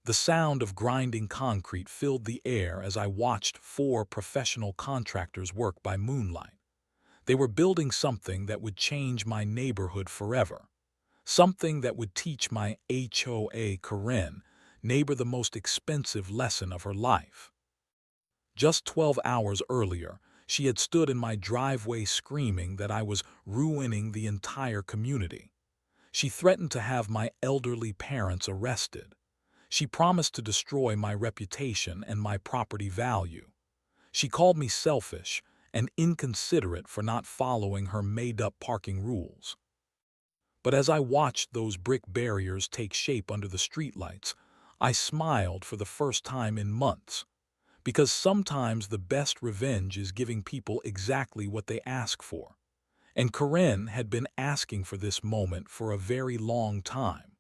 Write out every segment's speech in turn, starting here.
The sound of grinding concrete filled the air as I watched four professional contractors work by moonlight. They were building something that would change my neighborhood forever. Something that would teach my HOA Corinne neighbor the most expensive lesson of her life. Just 12 hours earlier, she had stood in my driveway screaming that I was ruining the entire community. She threatened to have my elderly parents arrested. She promised to destroy my reputation and my property value. She called me selfish and inconsiderate for not following her made-up parking rules. But as I watched those brick barriers take shape under the streetlights, I smiled for the first time in months. Because sometimes the best revenge is giving people exactly what they ask for. And Corinne had been asking for this moment for a very long time.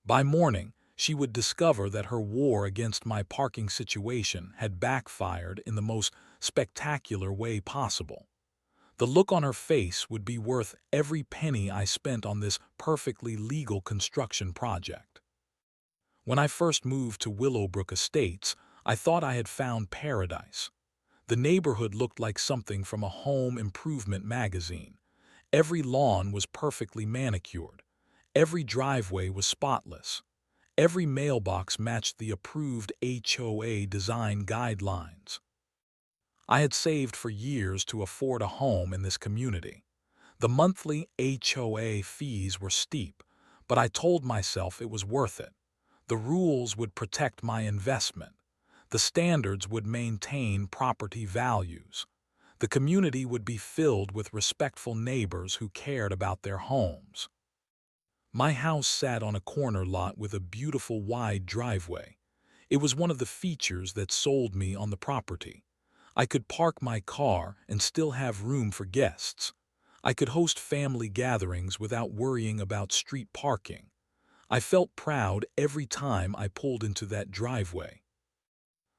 By morning, she would discover that her war against my parking situation had backfired in the most spectacular way possible. The look on her face would be worth every penny I spent on this perfectly legal construction project. When I first moved to Willowbrook Estates, I thought I had found paradise. The neighborhood looked like something from a home improvement magazine. Every lawn was perfectly manicured. Every driveway was spotless. Every mailbox matched the approved HOA design guidelines. I had saved for years to afford a home in this community. The monthly HOA fees were steep, but I told myself it was worth it. The rules would protect my investment. The standards would maintain property values. The community would be filled with respectful neighbors who cared about their homes. My house sat on a corner lot with a beautiful wide driveway. It was one of the features that sold me on the property. I could park my car and still have room for guests. I could host family gatherings without worrying about street parking. I felt proud every time I pulled into that driveway.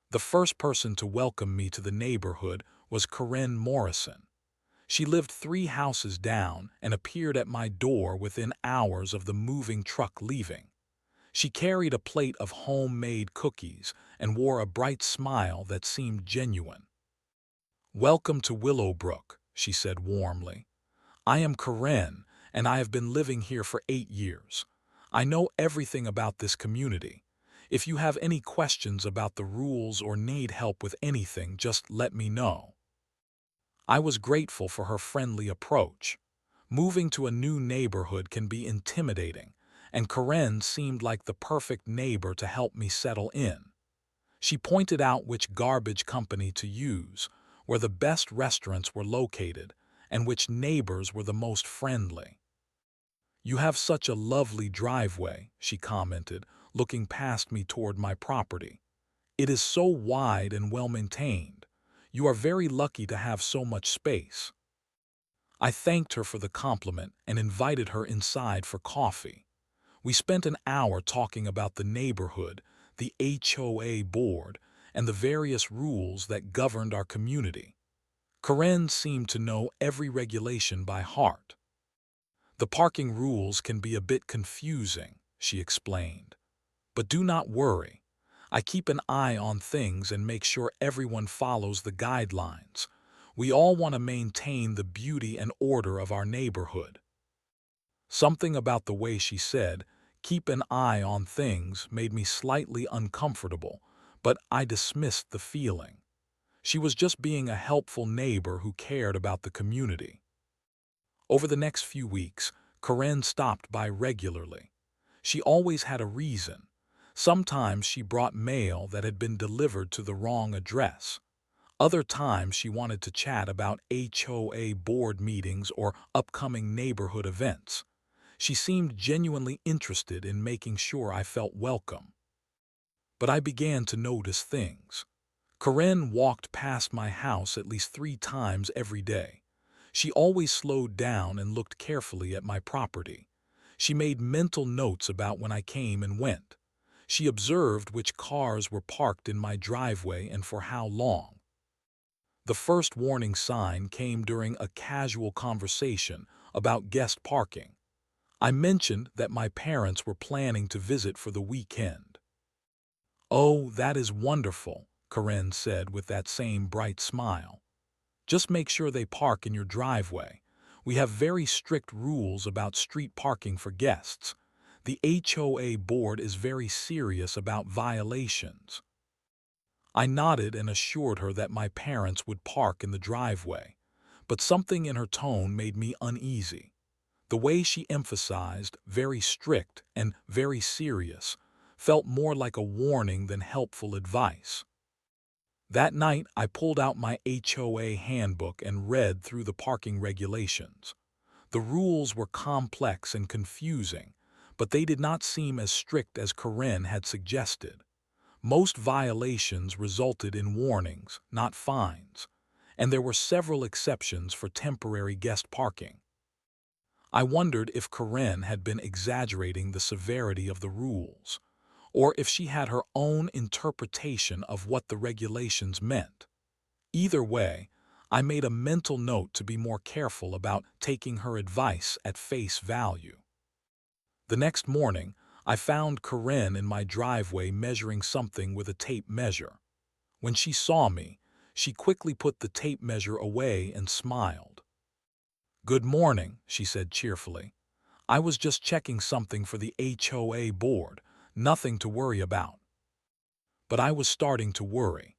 The first person to welcome me to the neighborhood was Corinne Morrison. She lived 3 houses down and appeared at my door within hours of the moving truck leaving. She carried a plate of homemade cookies and wore a bright smile that seemed genuine. "Welcome to Willowbrook," she said warmly. "I am Corinne, and I have been living here for 8 years. I know everything about this community. If you have any questions about the rules or need help with anything, just let me know." I was grateful for her friendly approach. Moving to a new neighborhood can be intimidating, and Corinne seemed like the perfect neighbor to help me settle in. She pointed out which garbage company to use, where the best restaurants were located, and which neighbors were the most friendly. "You have such a lovely driveway," she commented, looking past me toward my property. "It is so wide and well-maintained. You are very lucky to have so much space." I thanked her for the compliment and invited her inside for coffee. We spent an hour talking about the neighborhood, the HOA board, and the various rules that governed our community. Corinne seemed to know every regulation by heart. "The parking rules can be a bit confusing," she explained. "But do not worry. I keep an eye on things and make sure everyone follows the guidelines. We all want to maintain the beauty and order of our neighborhood." Something about the way she said, "keep an eye on things," made me slightly uncomfortable, but I dismissed the feeling. She was just being a helpful neighbor who cared about the community. Over the next few weeks, Corinne stopped by regularly. She always had a reason. Sometimes she brought mail that had been delivered to the wrong address. Other times she wanted to chat about HOA board meetings or upcoming neighborhood events. She seemed genuinely interested in making sure I felt welcome. But I began to notice things. Corinne walked past my house at least 3 times every day. She always slowed down and looked carefully at my property. She made mental notes about when I came and went. She observed which cars were parked in my driveway and for how long. The first warning sign came during a casual conversation about guest parking. I mentioned that my parents were planning to visit for the weekend. "Oh, that is wonderful," Karen said with that same bright smile. "Just make sure they park in your driveway. We have very strict rules about street parking for guests. The HOA board is very serious about violations." I nodded and assured her that my parents would park in the driveway, but something in her tone made me uneasy. The way she emphasized very strict and very serious felt more like a warning than helpful advice. That night, I pulled out my HOA handbook and read through the parking regulations. The rules were complex and confusing, but they did not seem as strict as Corinne had suggested. Most violations resulted in warnings, not fines, and there were several exceptions for temporary guest parking. I wondered if Corinne had been exaggerating the severity of the rules, or if she had her own interpretation of what the regulations meant. Either way, I made a mental note to be more careful about taking her advice at face value. The next morning, I found Corinne in my driveway measuring something with a tape measure. When she saw me, she quickly put the tape measure away and smiled. "Good morning," she said cheerfully. "I was just checking something for the HOA board, nothing to worry about." But I was starting to worry,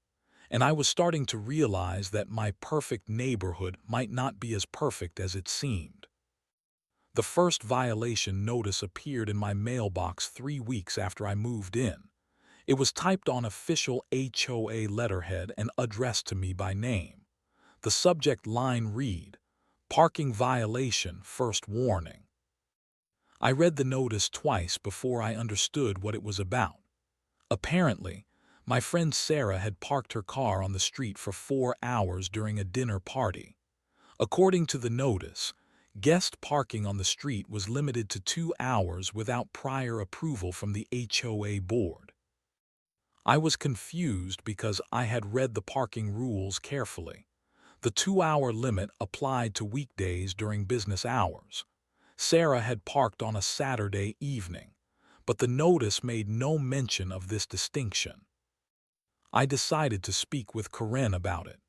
and I was starting to realize that my perfect neighborhood might not be as perfect as it seemed. The first violation notice appeared in my mailbox 3 weeks after I moved in. It was typed on official HOA letterhead and addressed to me by name. The subject line read, "Parking violation, first warning." I read the notice twice before I understood what it was about. Apparently, my friend Sarah had parked her car on the street for 4 hours during a dinner party. According to the notice, guest parking on the street was limited to 2 hours without prior approval from the HOA board. I was confused because I had read the parking rules carefully. The 2-hour limit applied to weekdays during business hours. Sarah had parked on a Saturday evening, but the notice made no mention of this distinction. I decided to speak with Corinne about it.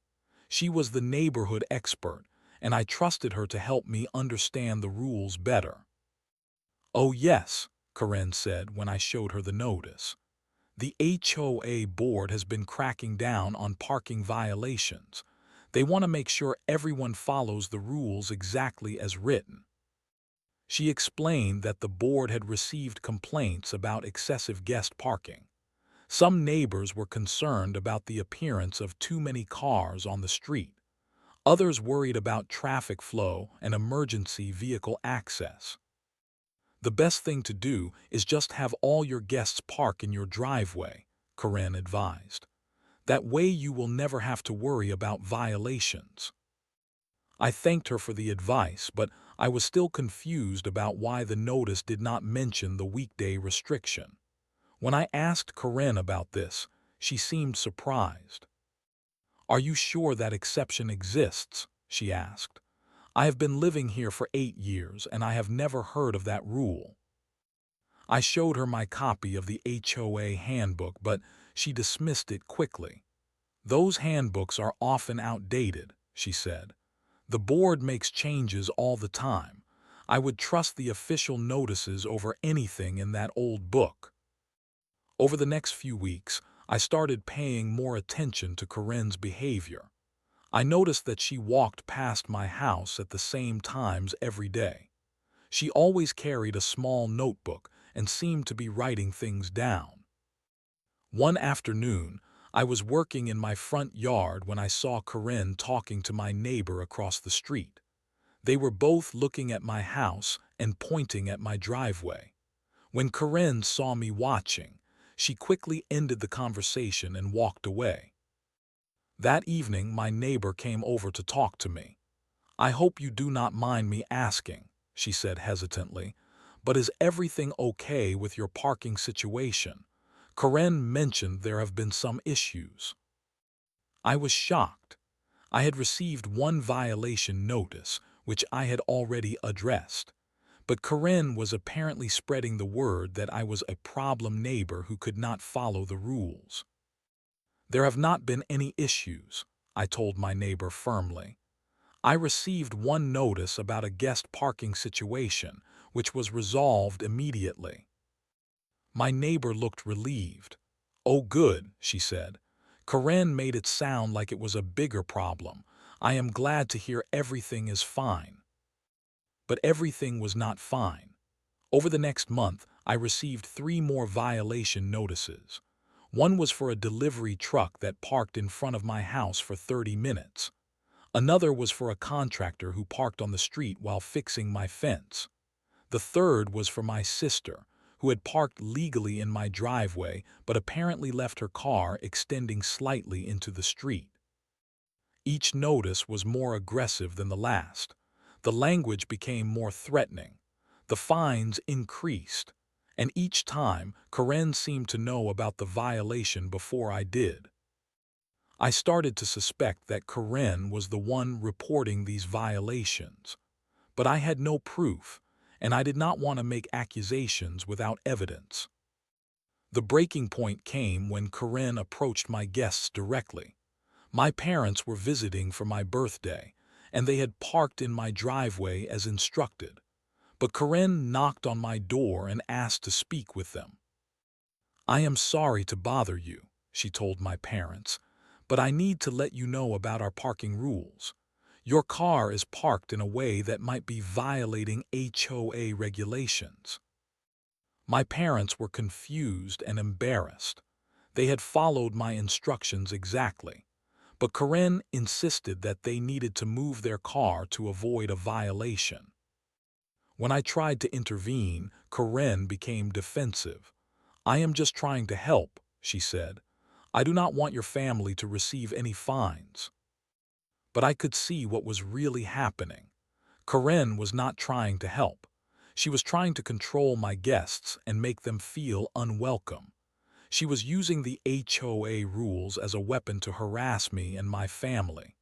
She was the neighborhood expert, and I trusted her to help me understand the rules better. "Oh yes," Corinne said when I showed her the notice. "The HOA board has been cracking down on parking violations. They want to make sure everyone follows the rules exactly as written." She explained that the board had received complaints about excessive guest parking. Some neighbors were concerned about the appearance of too many cars on the street. Others worried about traffic flow and emergency vehicle access. "The best thing to do is just have all your guests park in your driveway," Corinne advised. "That way you will never have to worry about violations." I thanked her for the advice, but I was still confused about why the notice did not mention the weekday restriction. When I asked Corinne about this, she seemed surprised. "Are you sure that exception exists?" she asked. "I have been living here for 8 years and I have never heard of that rule." I showed her my copy of the HOA handbook, but she dismissed it quickly. "Those handbooks are often outdated," she said. "The board makes changes all the time. I would trust the official notices over anything in that old book." Over the next few weeks, I started paying more attention to Corinne's behavior. I noticed that she walked past my house at the same times every day. She always carried a small notebook and seemed to be writing things down. One afternoon, I was working in my front yard when I saw Corinne talking to my neighbor across the street. They were both looking at my house and pointing at my driveway. When Corinne saw me watching, she quickly ended the conversation and walked away. That evening, my neighbor came over to talk to me. "I hope you do not mind me asking," she said hesitantly, "but is everything okay with your parking situation? Corinne mentioned there have been some issues." I was shocked. I had received one violation notice, which I had already addressed. but Corinne was apparently spreading the word that I was a problem neighbor who could not follow the rules. "There have not been any issues," I told my neighbor firmly. "I received one notice about a guest parking situation, which was resolved immediately." My neighbor looked relieved. "Oh, good," she said. "Corinne made it sound like it was a bigger problem. I am glad to hear everything is fine." But everything was not fine. Over the next month, I received 3 more violation notices. One was for a delivery truck that parked in front of my house for 30 minutes. Another was for a contractor who parked on the street while fixing my fence. The third was for my sister, who had parked legally in my driveway but apparently left her car extending slightly into the street. Each notice was more aggressive than the last. The language became more threatening. The fines increased. And each time, Corinne seemed to know about the violation before I did. I started to suspect that Corinne was the one reporting these violations. But I had no proof, and I did not want to make accusations without evidence. The breaking point came when Corinne approached my guests directly. My parents were visiting for my birthday, and they had parked in my driveway as instructed. But Corinne knocked on my door and asked to speak with them. "I am sorry to bother you," she told my parents, "but I need to let you know about our parking rules. Your car is parked in a way that might be violating HOA regulations." My parents were confused and embarrassed. They had followed my instructions exactly. But Corinne insisted that they needed to move their car to avoid a violation. When I tried to intervene, Corinne became defensive. "I am just trying to help," she said. "I do not want your family to receive any fines." But I could see what was really happening. Corinne was not trying to help. She was trying to control my guests and make them feel unwelcome. She was using the HOA rules as a weapon to harass me and my family.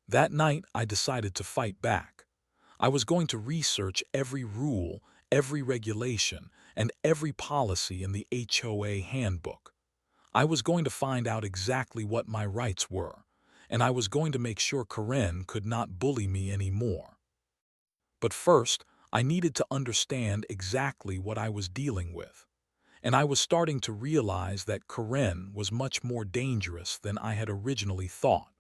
That night, I decided to fight back. I was going to research every rule, every regulation, and every policy in the HOA handbook. I was going to find out exactly what my rights were, and I was going to make sure Corinne could not bully me anymore. But first, I needed to understand exactly what I was dealing with. And I was starting to realize that Corinne was much more dangerous than I had originally thought.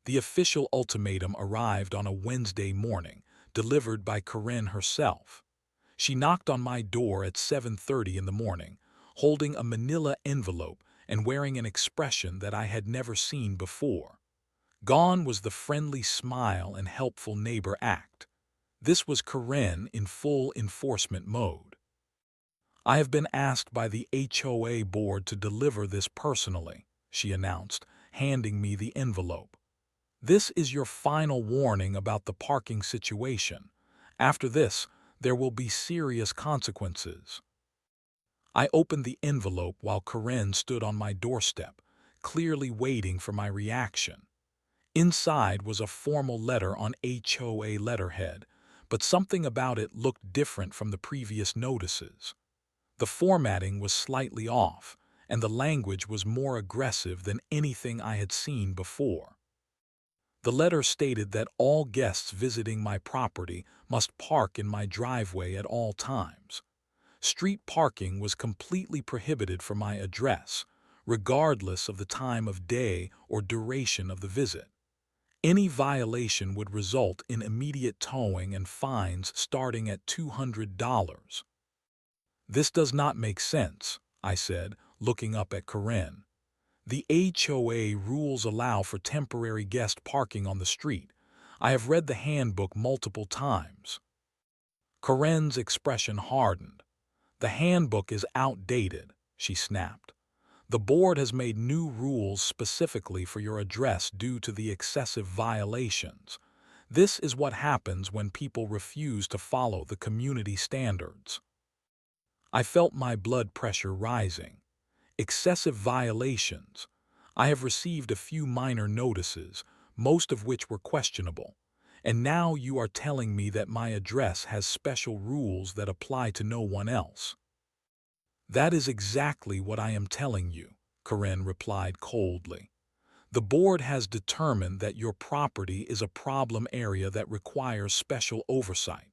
The official ultimatum arrived on a Wednesday morning, delivered by Corinne herself. She knocked on my door at 7:30 in the morning, holding a manila envelope and wearing an expression that I had never seen before. Gone was the friendly smile and helpful neighbor act. This was Corinne in full enforcement mode. "I have been asked by the HOA board to deliver this personally," she announced, handing me the envelope. "This is your final warning about the parking situation. After this, there will be serious consequences." I opened the envelope while Corinne stood on my doorstep, clearly waiting for my reaction. Inside was a formal letter on HOA letterhead, but something about it looked different from the previous notices. The formatting was slightly off, and the language was more aggressive than anything I had seen before. The letter stated that all guests visiting my property must park in my driveway at all times. Street parking was completely prohibited for my address, regardless of the time of day or duration of the visit. Any violation would result in immediate towing and fines starting at $200. "This does not make sense," I said, looking up at Corinne. "The HOA rules allow for temporary guest parking on the street. I have read the handbook multiple times." Corinne's expression hardened. "The handbook is outdated," she snapped. "The board has made new rules specifically for your address due to the excessive violations. This is what happens when people refuse to follow the community standards." I felt my blood pressure rising. Excessive violations. I have received a few minor notices, most of which were questionable, And now you are telling me that my address has special rules that apply to no one else. That is exactly what I am telling you, Karen replied coldly. The board has determined that your property is a problem area that requires special oversight.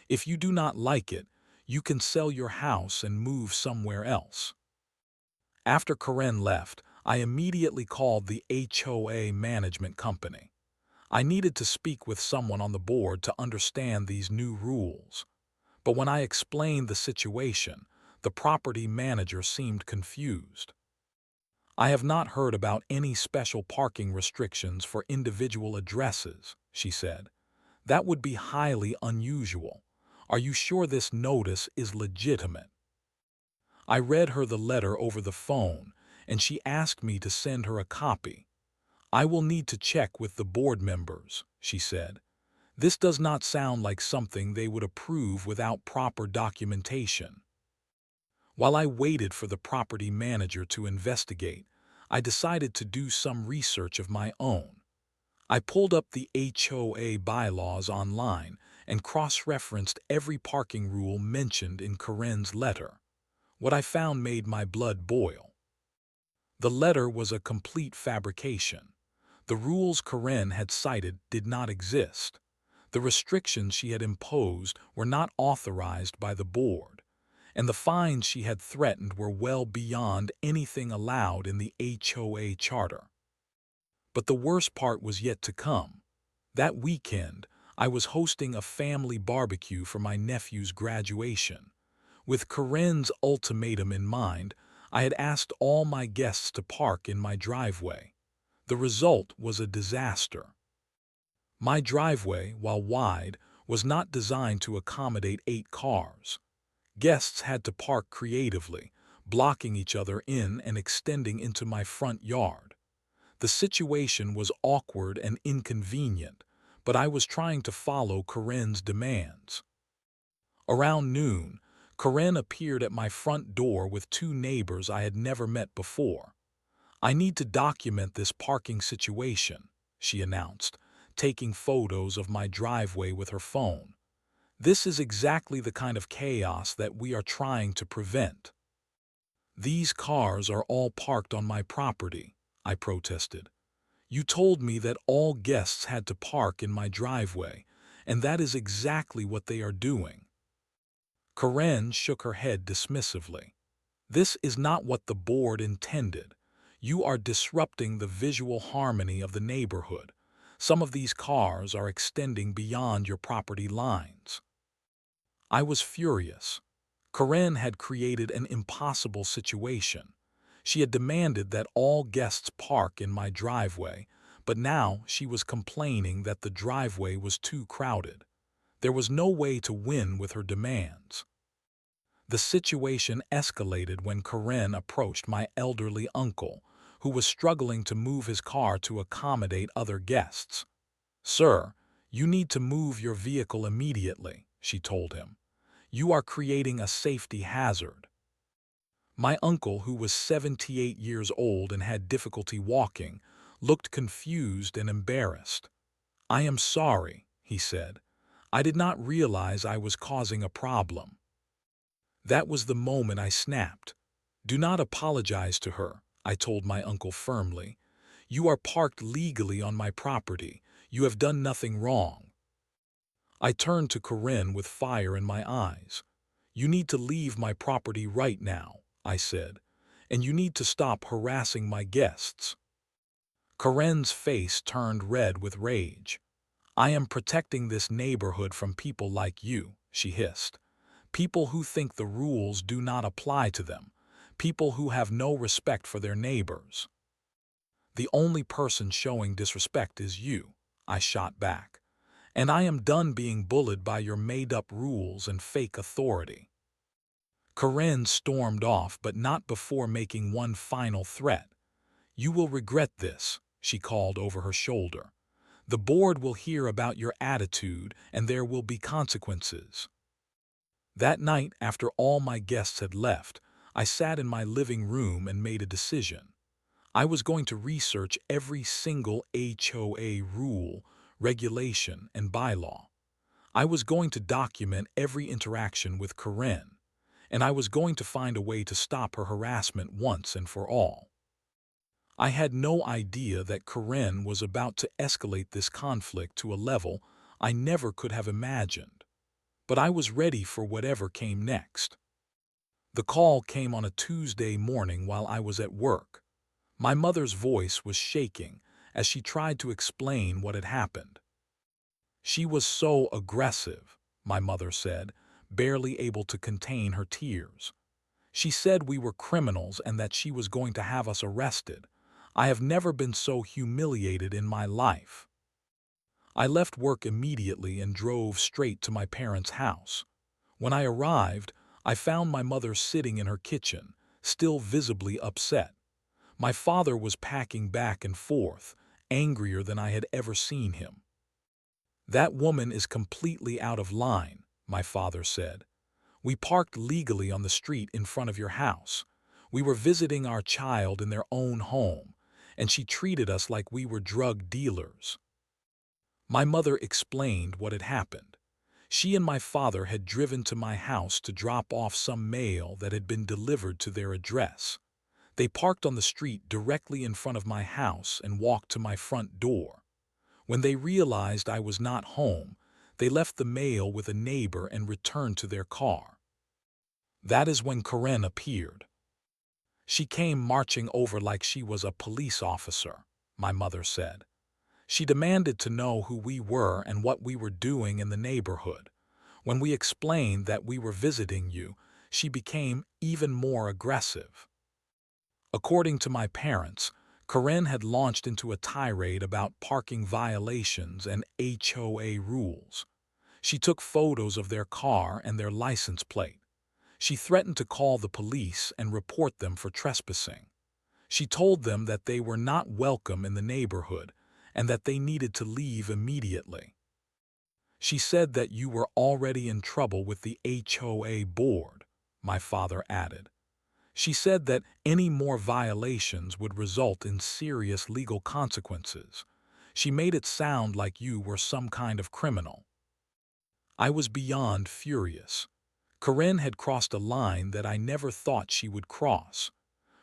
If you do not like it, you can sell your house and move somewhere else. After Karen left, I immediately called the HOA management company. I needed to speak with someone on the board to understand these new rules. But when I explained the situation, the property manager seemed confused. I have not heard about any special parking restrictions for individual addresses, she said. That would be highly unusual. Are you sure this notice is legitimate? I read her the letter over the phone, and she asked me to send her a copy. I will need to check with the board members, she said. This does not sound like something they would approve without proper documentation. While I waited for the property manager to investigate, I decided to do some research of my own. I pulled up the HOA bylaws online and cross-referenced every parking rule mentioned in Karen's letter. What I found made my blood boil. The letter was a complete fabrication. The rules Karen had cited did not exist. The restrictions she had imposed were not authorized by the board, and the fines she had threatened were well beyond anything allowed in the HOA charter. But the worst part was yet to come. That weekend, I was hosting a family barbecue for my nephew's graduation. With Karen's ultimatum in mind, I had asked all my guests to park in my driveway. The result was a disaster. My driveway, while wide, was not designed to accommodate 8 cars. Guests had to park creatively, blocking each other in and extending into my front yard. The situation was awkward and inconvenient, but I was trying to follow Karen's demands. Around noon, Karen appeared at my front door with 2 neighbors I had never met before. I need to document this parking situation, she announced, taking photos of my driveway with her phone. This is exactly the kind of chaos that we are trying to prevent. These cars are all parked on my property, I protested. You told me that all guests had to park in my driveway, and that is exactly what they are doing. Karen shook her head dismissively. This is not what the board intended. You are disrupting the visual harmony of the neighborhood. Some of these cars are extending beyond your property lines. I was furious. Karen had created an impossible situation. She had demanded that all guests park in my driveway, but now she was complaining that the driveway was too crowded. There was no way to win with her demands. The situation escalated when Karen approached my elderly uncle, who was struggling to move his car to accommodate other guests. "Sir, you need to move your vehicle immediately," she told him. "You are creating a safety hazard." My uncle, who was 78 years old and had difficulty walking, looked confused and embarrassed. "I am sorry," he said. "I did not realize I was causing a problem." That was the moment I snapped. "Do not apologize to her," I told my uncle firmly. "You are parked legally on my property. You have done nothing wrong." I turned to Karen with fire in my eyes. "You need to leave my property right now," I said, "and you need to stop harassing my guests." Karen's face turned red with rage. "I am protecting this neighborhood from people like you," she hissed. "People who think the rules do not apply to them. People who have no respect for their neighbors." "The only person showing disrespect is you," I shot back. "And I am done being bullied by your made-up rules and fake authority." Karen stormed off, but not before making one final threat. "You will regret this," she called over her shoulder. "The board will hear about your attitude, and there will be consequences." That night, after all my guests had left, I sat in my living room and made a decision. I was going to research every single HOA rule, regulation, and bylaw. I was going to document every interaction with Corinne, and I was going to find a way to stop her harassment once and for all. I had no idea that Corinne was about to escalate this conflict to a level I never could have imagined, but I was ready for whatever came next. The call came on a Tuesday morning while I was at work. My mother's voice was shaking as she tried to explain what had happened. She was so aggressive, my mother said, barely able to contain her tears. She said we were criminals and that she was going to have us arrested. I have never been so humiliated in my life. I left work immediately and drove straight to my parents' house. When I arrived, I found my mother sitting in her kitchen, still visibly upset. My father was packing back and forth, angrier than I had ever seen him. "That woman is completely out of line," my father said. "We parked legally on the street in front of your house. We were visiting our child in their own home, and she treated us like we were drug dealers." My mother explained what had happened. She and my father had driven to my house to drop off some mail that had been delivered to their address. They parked on the street directly in front of my house and walked to my front door. When they realized I was not home, they left the mail with a neighbor and returned to their car. That is when Corinne appeared. She came marching over like she was a police officer, my mother said. She demanded to know who we were and what we were doing in the neighborhood. When we explained that we were visiting you, she became even more aggressive. According to my parents, Corinne had launched into a tirade about parking violations and HOA rules. She took photos of their car and their license plate. She threatened to call the police and report them for trespassing. She told them that they were not welcome in the neighborhood and that they needed to leave immediately. She said that you were already in trouble with the HOA board, my father added. She said that any more violations would result in serious legal consequences. She made it sound like you were some kind of criminal. I was beyond furious. Corinne had crossed a line that I never thought she would cross.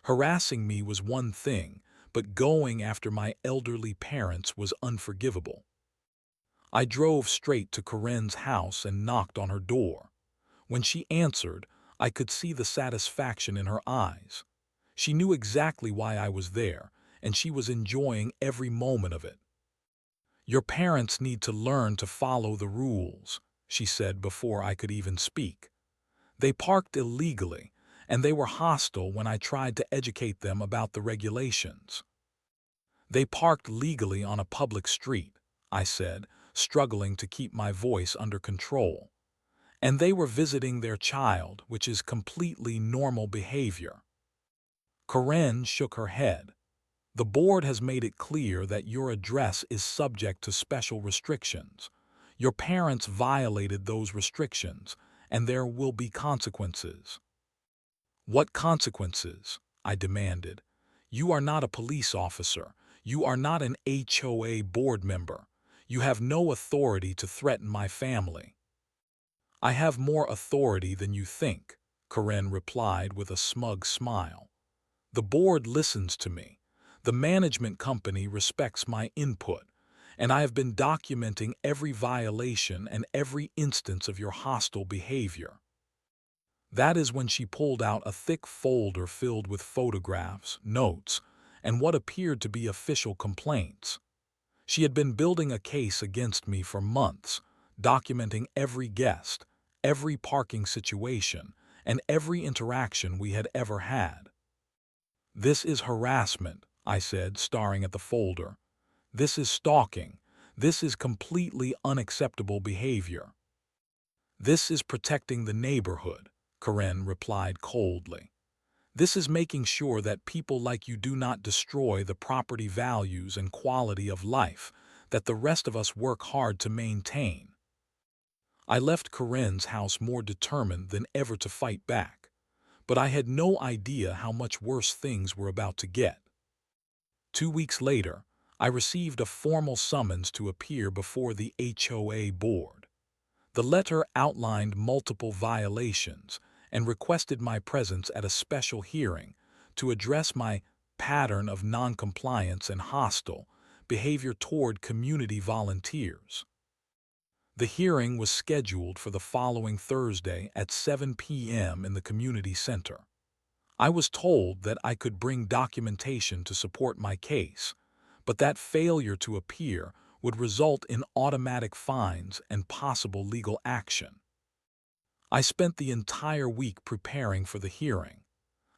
Harassing me was one thing, but going after my elderly parents was unforgivable. I drove straight to Corinne's house and knocked on her door. When she answered, I could see the satisfaction in her eyes. She knew exactly why I was there, and she was enjoying every moment of it. "Your parents need to learn to follow the rules," she said before I could even speak. "They parked illegally, and they were hostile when I tried to educate them about the regulations." "They parked legally on a public street," I said, struggling to keep my voice under control. "And they were visiting their child, which is completely normal behavior." Corinne shook her head. "The board has made it clear that your address is subject to special restrictions. Your parents violated those restrictions, and there will be consequences." "What consequences?" I demanded. "You are not a police officer. You are not an HOA board member. You have no authority to threaten my family." "I have more authority than you think," Corinne replied with a smug smile. "The board listens to me. The management company respects my input, and I have been documenting every violation and every instance of your hostile behavior." That is when she pulled out a thick folder filled with photographs, notes, and what appeared to be official complaints. She had been building a case against me for months, documenting every guest, every parking situation, and every interaction we had ever had. "This is harassment," I said, staring at the folder. "This is stalking. This is completely unacceptable behavior." "This is protecting the neighborhood," Corinne replied coldly. "This is making sure that people like you do not destroy the property values and quality of life that the rest of us work hard to maintain." I left Corinne's house more determined than ever to fight back, but I had no idea how much worse things were about to get. 2 weeks later, I received a formal summons to appear before the HOA board. The letter outlined multiple violations and requested my presence at a special hearing to address my pattern of noncompliance and hostile behavior toward community volunteers. The hearing was scheduled for the following Thursday at 7 p.m. in the community center. I was told that I could bring documentation to support my case, but that failure to appear would result in automatic fines and possible legal action. I spent the entire week preparing for the hearing.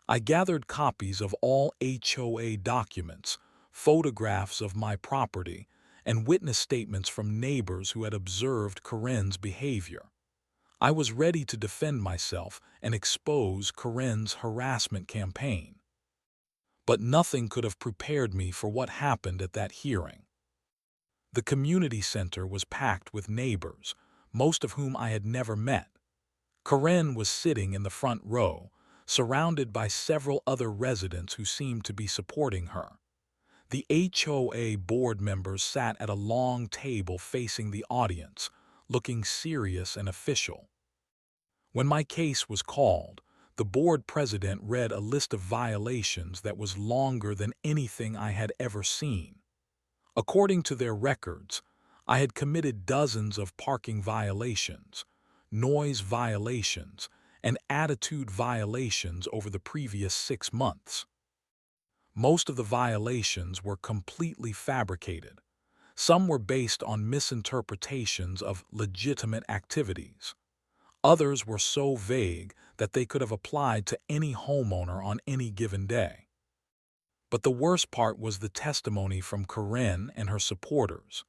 I gathered copies of all HOA documents, photographs of my property, and witness statements from neighbors who had observed Corinne's behavior. I was ready to defend myself and expose Corinne's harassment campaign. But nothing could have prepared me for what happened at that hearing. The community center was packed with neighbors, most of whom I had never met. Corinne was sitting in the front row, surrounded by several other residents who seemed to be supporting her. The HOA board members sat at a long table facing the audience, looking serious and official. When my case was called, the board president read a list of violations that was longer than anything I had ever seen. According to their records, I had committed dozens of parking violations, noise violations, and attitude violations over the previous 6 months. Most of the violations were completely fabricated. Some were based on misinterpretations of legitimate activities. Others were so vague that they could have applied to any homeowner on any given day. But the worst part was the testimony from Corinne and her supporters.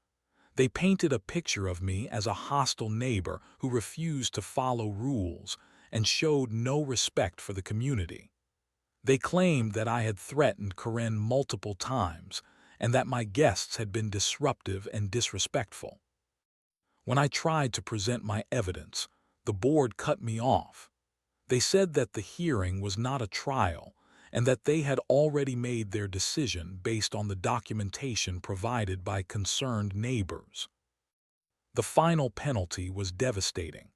They painted a picture of me as a hostile neighbor who refused to follow rules and showed no respect for the community. They claimed that I had threatened Corinne multiple times and that my guests had been disruptive and disrespectful. When I tried to present my evidence, the board cut me off. They said that the hearing was not a trial and that they had already made their decision based on the documentation provided by concerned neighbors. The final penalty was devastating.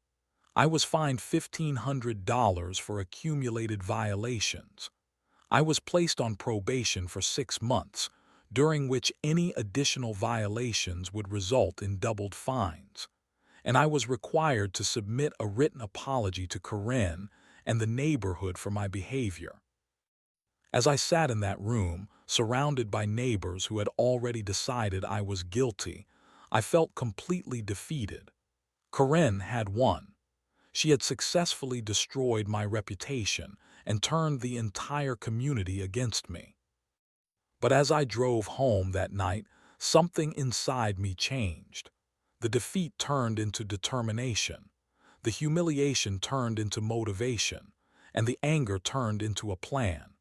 I was fined $1,500 for accumulated violations. I was placed on probation for 6 months, during which any additional violations would result in doubled fines, and I was required to submit a written apology to Corinne and the neighborhood for my behavior. As I sat in that room, surrounded by neighbors who had already decided I was guilty, I felt completely defeated. Corinne had won. She had successfully destroyed my reputation and turned the entire community against me. But as I drove home that night, something inside me changed. The defeat turned into determination. The humiliation turned into motivation, and the anger turned into a plan.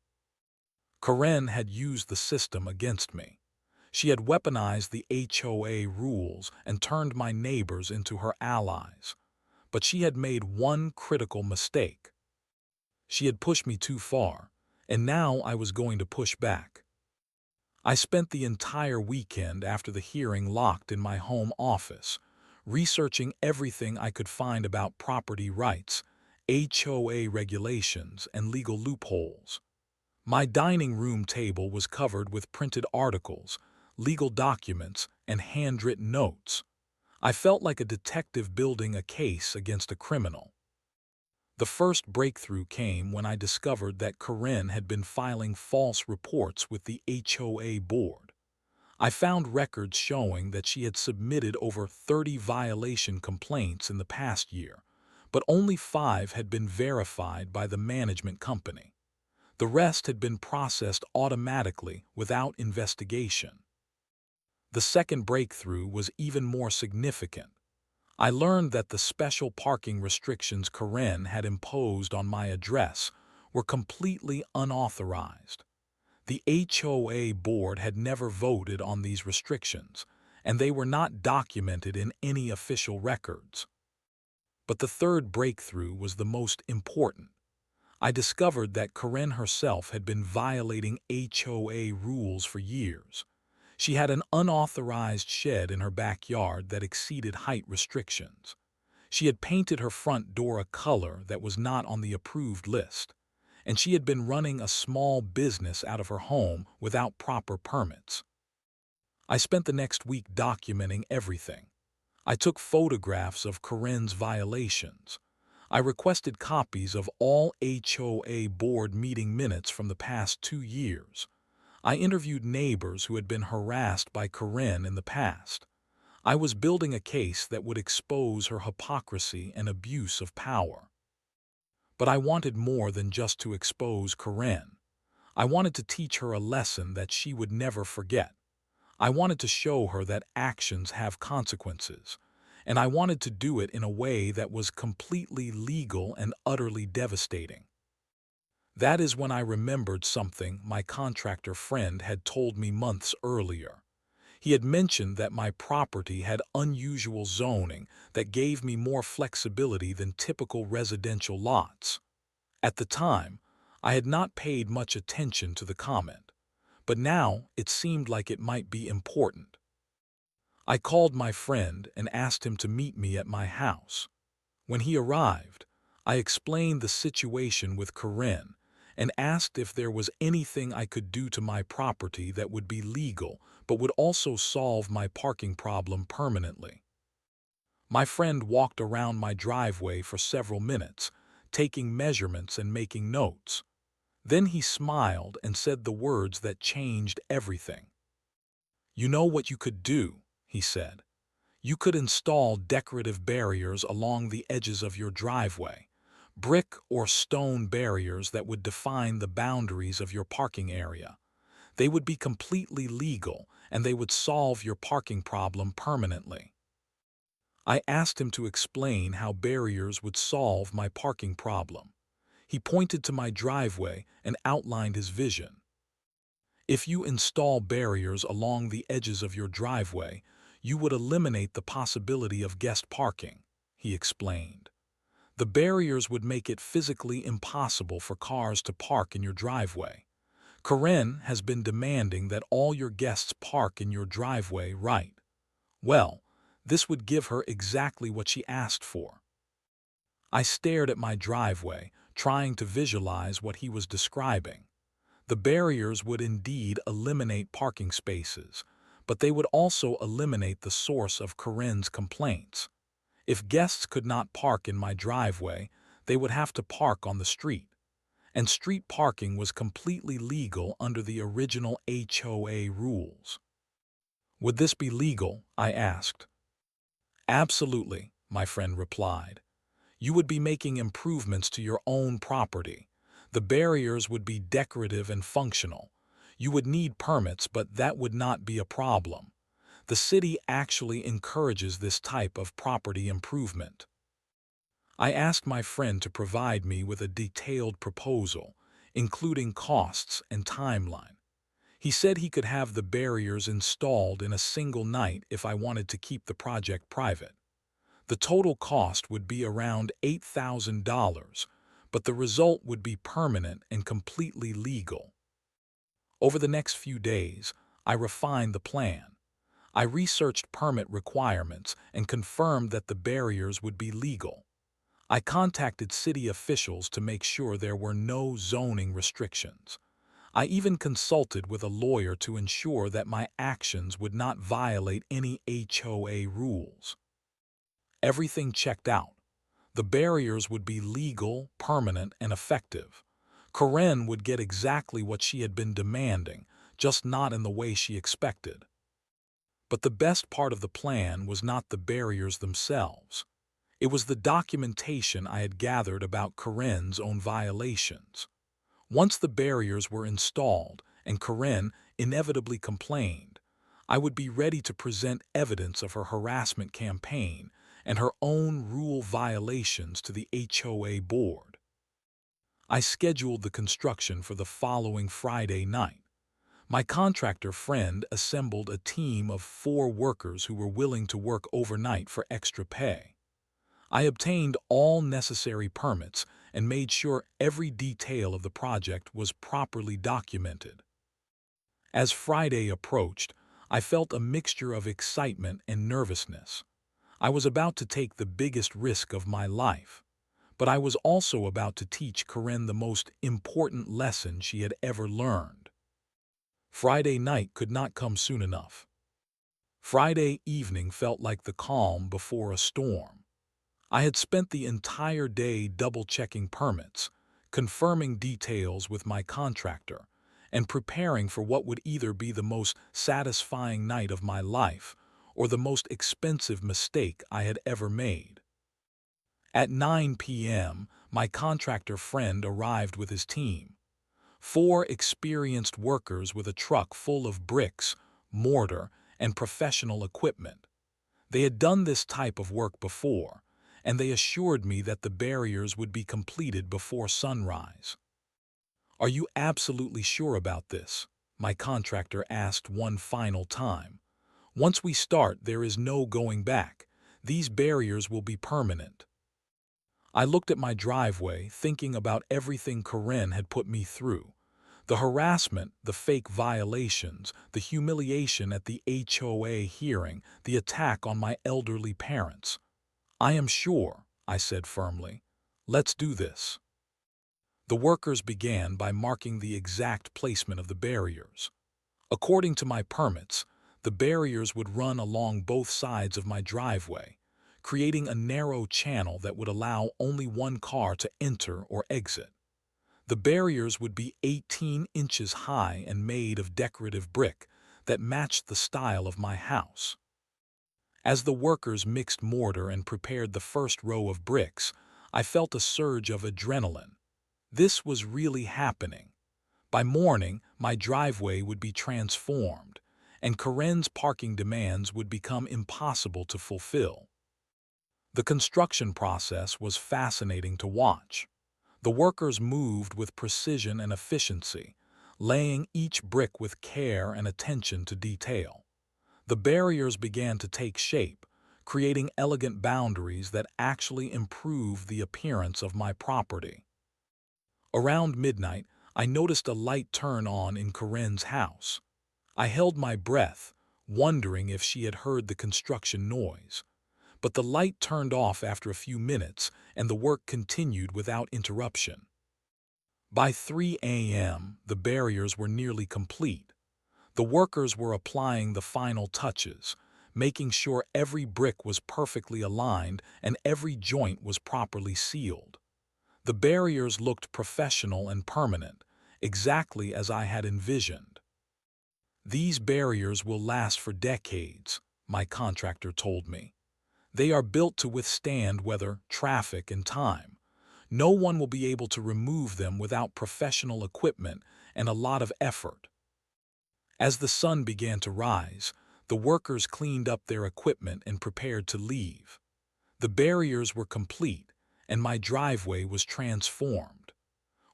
Corinne had used the system against me. She had weaponized the HOA rules and turned my neighbors into her allies. But she had made one critical mistake. She had pushed me too far, and now I was going to push back. I spent the entire weekend after the hearing locked in my home office, researching everything I could find about property rights, HOA regulations, and legal loopholes. My dining room table was covered with printed articles, legal documents, and handwritten notes. I felt like a detective building a case against a criminal. The first breakthrough came when I discovered that Corinne had been filing false reports with the HOA board. I found records showing that she had submitted over 30 violation complaints in the past year, but only 5 had been verified by the management company. The rest had been processed automatically without investigation. The second breakthrough was even more significant. I learned that the special parking restrictions Corinne had imposed on my address were completely unauthorized. The HOA board had never voted on these restrictions, and they were not documented in any official records. But the third breakthrough was the most important. I discovered that Corinne herself had been violating HOA rules for years. She had an unauthorized shed in her backyard that exceeded height restrictions. She had painted her front door a color that was not on the approved list, and she had been running a small business out of her home without proper permits. I spent the next week documenting everything. I took photographs of Corinne's violations. I requested copies of all HOA board meeting minutes from the past 2 years. I interviewed neighbors who had been harassed by Corinne in the past. I was building a case that would expose her hypocrisy and abuse of power. But I wanted more than just to expose Corinne. I wanted to teach her a lesson that she would never forget. I wanted to show her that actions have consequences, and I wanted to do it in a way that was completely legal and utterly devastating. That is when I remembered something my contractor friend had told me months earlier. He had mentioned that my property had unusual zoning that gave me more flexibility than typical residential lots. At the time, I had not paid much attention to the comment, but now it seemed like it might be important. I called my friend and asked him to meet me at my house. When he arrived, I explained the situation with Corinne and asked if there was anything I could do to my property that would be legal but would also solve my parking problem permanently. My friend walked around my driveway for several minutes, taking measurements and making notes. Then he smiled and said the words that changed everything. "You know what you could do," he said. "You could install decorative barriers along the edges of your driveway, brick or stone barriers that would define the boundaries of your parking area. They would be completely legal, and they would solve your parking problem permanently." I asked him to explain how barriers would solve my parking problem. He pointed to my driveway and outlined his vision. "If you install barriers along the edges of your driveway, you would eliminate the possibility of guest parking," he explained. "The barriers would make it physically impossible for cars to park in your driveway. Corinne has been demanding that all your guests park in your driveway, right? Well, this would give her exactly what she asked for." I stared at my driveway, trying to visualize what he was describing. The barriers would indeed eliminate parking spaces, but they would also eliminate the source of Corinne's complaints. If guests could not park in my driveway, they would have to park on the street. And street parking was completely legal under the original HOA rules. "Would this be legal?" I asked. "Absolutely," my friend replied. "You would be making improvements to your own property. The barriers would be decorative and functional. You would need permits, but that would not be a problem. The city actually encourages this type of property improvement." I asked my friend to provide me with a detailed proposal, including costs and timeline. He said he could have the barriers installed in a single night if I wanted to keep the project private. The total cost would be around $8,000, but the result would be permanent and completely legal. Over the next few days, I refined the plan. I researched permit requirements and confirmed that the barriers would be legal. I contacted city officials to make sure there were no zoning restrictions. I even consulted with a lawyer to ensure that my actions would not violate any HOA rules. Everything checked out. The barriers would be legal, permanent, and effective. Corinne would get exactly what she had been demanding, just not in the way she expected. But the best part of the plan was not the barriers themselves. It was the documentation I had gathered about Corinne's own violations. Once the barriers were installed and Corinne inevitably complained, I would be ready to present evidence of her harassment campaign and her own rule violations to the HOA board. I scheduled the construction for the following Friday night. My contractor friend assembled a team of 4 workers who were willing to work overnight for extra pay. I obtained all necessary permits and made sure every detail of the project was properly documented. As Friday approached, I felt a mixture of excitement and nervousness. I was about to take the biggest risk of my life, but I was also about to teach Corinne the most important lesson she had ever learned. Friday night could not come soon enough. Friday evening felt like the calm before a storm. I had spent the entire day double-checking permits, confirming details with my contractor, and preparing for what would either be the most satisfying night of my life or the most expensive mistake I had ever made. At 9 p.m., my contractor friend arrived with his team. 4 experienced workers with a truck full of bricks, mortar, and professional equipment. They had done this type of work before, and they assured me that the barriers would be completed before sunrise. "Are you absolutely sure about this?" my contractor asked one final time. "Once we start, there is no going back. These barriers will be permanent." I looked at my driveway, thinking about everything Corinne had put me through. The harassment, the fake violations, the humiliation at the HOA hearing, the attack on my elderly parents. "I am sure," I said firmly. "Let's do this." The workers began by marking the exact placement of the barriers. According to my permits, the barriers would run along both sides of my driveway, creating a narrow channel that would allow only one car to enter or exit. The barriers would be 18 inches high and made of decorative brick that matched the style of my house. As the workers mixed mortar and prepared the first row of bricks, I felt a surge of adrenaline. This was really happening. By morning, my driveway would be transformed, and Corinne's parking demands would become impossible to fulfill. The construction process was fascinating to watch. The workers moved with precision and efficiency, laying each brick with care and attention to detail. The barriers began to take shape, creating elegant boundaries that actually improved the appearance of my property. Around midnight, I noticed a light turn on in Corinne's house. I held my breath, wondering if she had heard the construction noise. But the light turned off after a few minutes, and the work continued without interruption. By 3 a.m., the barriers were nearly complete. The workers were applying the final touches, making sure every brick was perfectly aligned and every joint was properly sealed. The barriers looked professional and permanent, exactly as I had envisioned. "These barriers will last for decades," my contractor told me. "They are built to withstand weather, traffic, and time. No one will be able to remove them without professional equipment and a lot of effort." As the sun began to rise, the workers cleaned up their equipment and prepared to leave. The barriers were complete, and my driveway was transformed.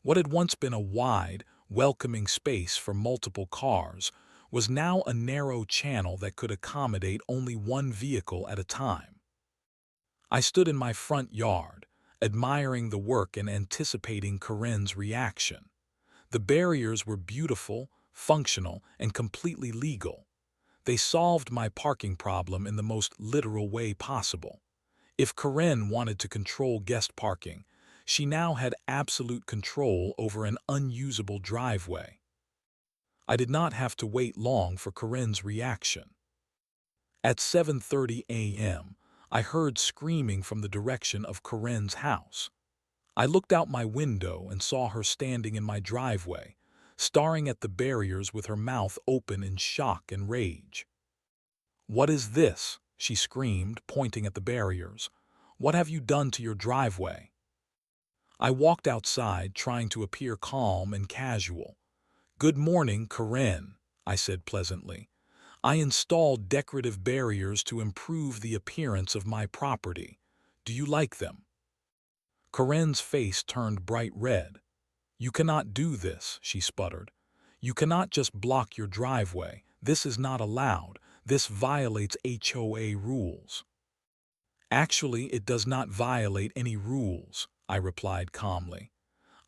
What had once been a wide, welcoming space for multiple cars was now a narrow channel that could accommodate only one vehicle at a time. I stood in my front yard, admiring the work and anticipating Corinne's reaction. The barriers were beautiful, functional, and completely legal. They solved my parking problem in the most literal way possible. If Corinne wanted to control guest parking, she now had absolute control over an unusable driveway. I did not have to wait long for Corinne's reaction. At 7:30 a.m., I heard screaming from the direction of Corinne's house. I looked out my window and saw her standing in my driveway, staring at the barriers with her mouth open in shock and rage. "What is this?" she screamed, pointing at the barriers. "What have you done to your driveway?" I walked outside, trying to appear calm and casual. "Good morning, Corinne," I said pleasantly. "I installed decorative barriers to improve the appearance of my property. Do you like them?" Corinne's face turned bright red. "You cannot do this," she sputtered. "You cannot just block your driveway. This is not allowed. This violates HOA rules." "Actually, it does not violate any rules," I replied calmly.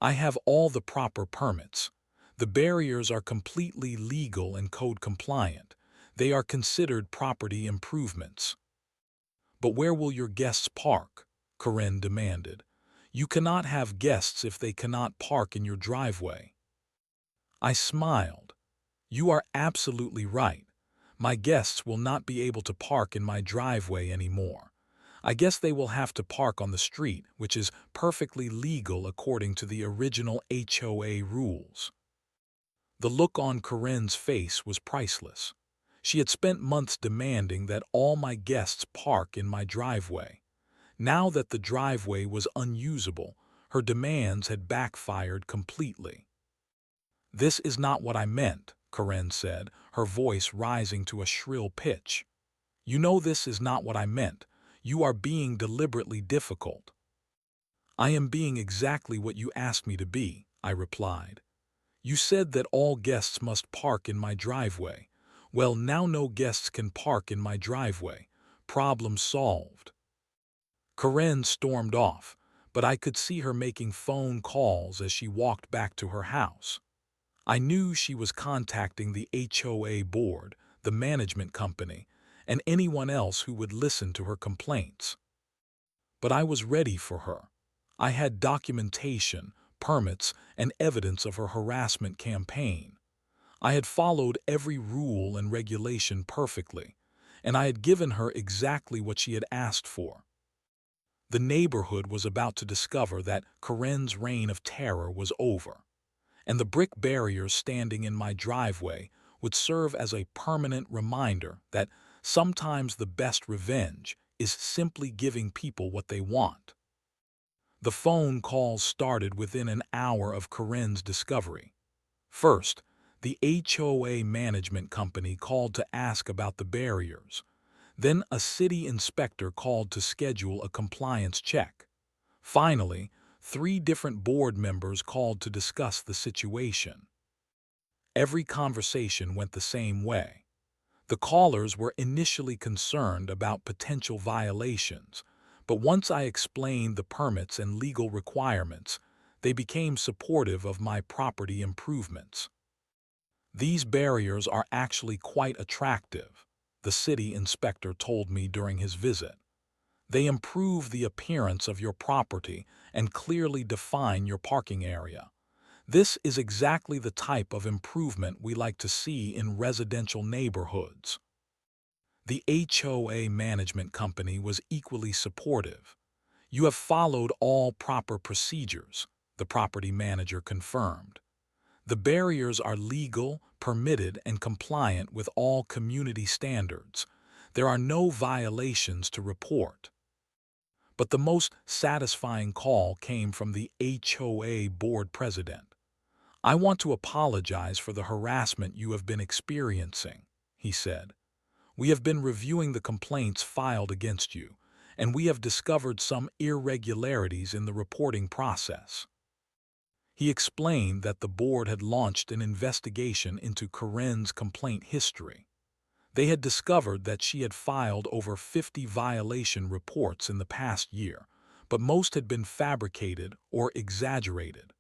"I have all the proper permits. The barriers are completely legal and code compliant. They are considered property improvements. But where will your guests park? Karen demanded. You cannot have guests if they cannot park in your driveway. I smiled. You are absolutely right. My guests will not be able to park in my driveway anymore. I guess they will have to park on the street, which is perfectly legal according to the original HOA rules. The look on Karen's face was priceless. She had spent months demanding that all my guests park in my driveway. Now that the driveway was unusable, her demands had backfired completely. This is not what I meant, Karen said, her voice rising to a shrill pitch. You know this is not what I meant. You are being deliberately difficult. I am being exactly what you asked me to be, I replied. You said that all guests must park in my driveway. Well, now no guests can park in my driveway. Problem solved. Karen stormed off, but I could see her making phone calls as she walked back to her house. I knew she was contacting the HOA board, the management company, and anyone else who would listen to her complaints. But I was ready for her. I had documentation, permits, and evidence of her harassment campaign. I had followed every rule and regulation perfectly, and I had given her exactly what she had asked for. The neighborhood was about to discover that Karen's reign of terror was over, and the brick barriers standing in my driveway would serve as a permanent reminder that sometimes the best revenge is simply giving people what they want. The phone calls started within an hour of Karen's discovery. First, the HOA management company called to ask about the barriers. Then a city inspector called to schedule a compliance check. Finally, 3 different board members called to discuss the situation. Every conversation went the same way. The callers were initially concerned about potential violations, but once I explained the permits and legal requirements, they became supportive of my property improvements. These barriers are actually quite attractive, the city inspector told me during his visit. They improve the appearance of your property and clearly define your parking area. This is exactly the type of improvement we like to see in residential neighborhoods. The HOA management company was equally supportive. You have followed all proper procedures, the property manager confirmed. The barriers are legal, permitted, and compliant with all community standards. There are no violations to report. But the most satisfying call came from the HOA board president. I want to apologize for the harassment you have been experiencing, he said. We have been reviewing the complaints filed against you, and we have discovered some irregularities in the reporting process. He explained that the board had launched an investigation into Karen's complaint history. They had discovered that she had filed over 50 violation reports in the past year, but most had been fabricated or exaggerated.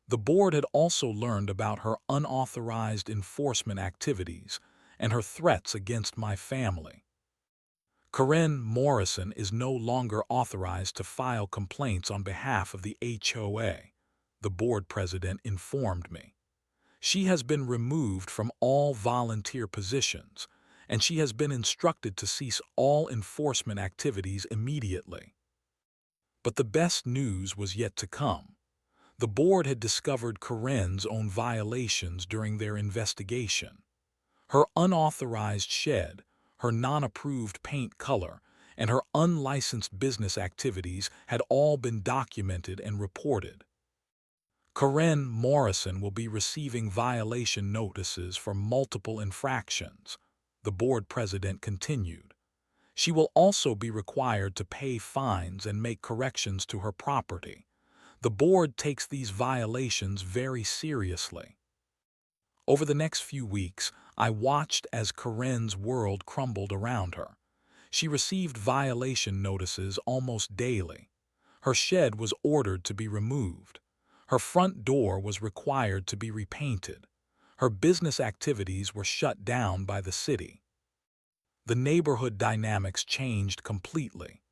The board had also learned about her unauthorized enforcement activities and her threats against my family. Karen Morrison is no longer authorized to file complaints on behalf of the HOA, the board president informed me. She has been removed from all volunteer positions, and she has been instructed to cease all enforcement activities immediately. But the best news was yet to come. The board had discovered Karen's own violations during their investigation. Her unauthorized shed, her non-approved paint color, and her unlicensed business activities had all been documented and reported. Karen Morrison will be receiving violation notices for multiple infractions, the board president continued. She will also be required to pay fines and make corrections to her property. The board takes these violations very seriously. Over the next few weeks, I watched as Karen's world crumbled around her. She received violation notices almost daily. Her shed was ordered to be removed. Her front door was required to be repainted. Her business activities were shut down by the city. The neighborhood dynamics changed completely.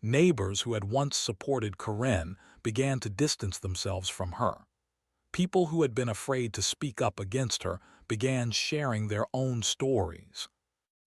Neighbors who had once supported Karen began to distance themselves from her. People who had been afraid to speak up against her began sharing their own stories.